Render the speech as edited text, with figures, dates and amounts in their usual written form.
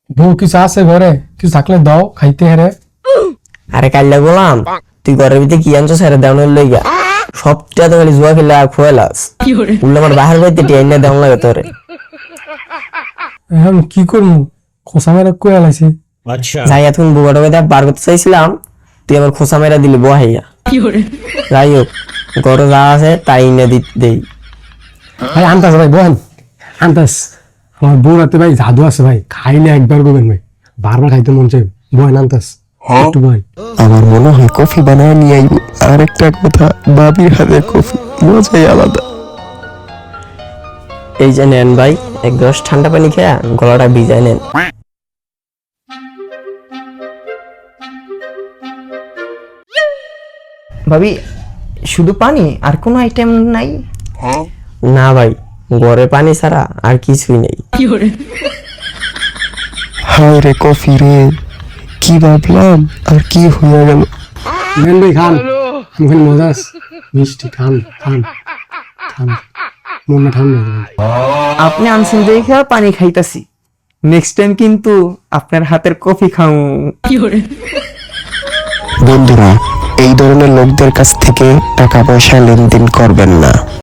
বউ কিছু আছে ঘরে, কিছু থাকলে দাও খাইতে হেরে। আরে কাল্লা গোলাম, তুই ঘরের ভিতরে কি আনছো স্যার দেওয়ানোর লইগা? সবটা তো খালি জুয়া খেলে আর খোয়ালাস। উল্লে আমার বাহার বাড়িতে টিয়াই না দেওয়ান লাগে তোরে। এখন কি করবো, খোসা মেরে কয়ে লাইছে। যাই এখন বুবাটা বেদা বার করতে চাইছিলাম, তুই আবার খোসা মেরা দিলি বহাইয়া। যাই হোক, ঘরে যা আছে তাই না দেই। ভাই আনতাস ভাই বোন, আনতাস। আমার বউ রাতে ভাই জাদু আছে ভাই, খাইলে একবার করবেন ভাই, বারবার খাইতে মন চাই। বোন আনতাস একটু বোন। আমার মনে হয় কফি বানায় নিয়ে আইব। আর একটা কথা, বাবির হাতে কফি মজাই আলাদা। এই যে নেন ভাই, এক গ্লাস ঠান্ডা পানি খেয়া গলাটা ভিজায় নেন। ভাবি শুধু পানি আর কোনো আইটেম নাই? না ভাই, ঘরে পানি ছাড়া আর কিছুই নেই। হায় রে কফি রে, কি ভাবলাম আর কি হয়ে গেল। নেন ভাই খান, আমি মজা আছে, মিষ্টি খান খান খান, মনটা ঠান্ডা হয়ে যাবে। আপনি আনছেন দেখে পানি খাইতাছি, নেক্সট টাইম কিন্তু আপনার হাতের কফি খাও। বন্ধুরা, এই ধরনের লোকদের কাছ থেকে টাকা পয়সা লেনদেন করবেন না।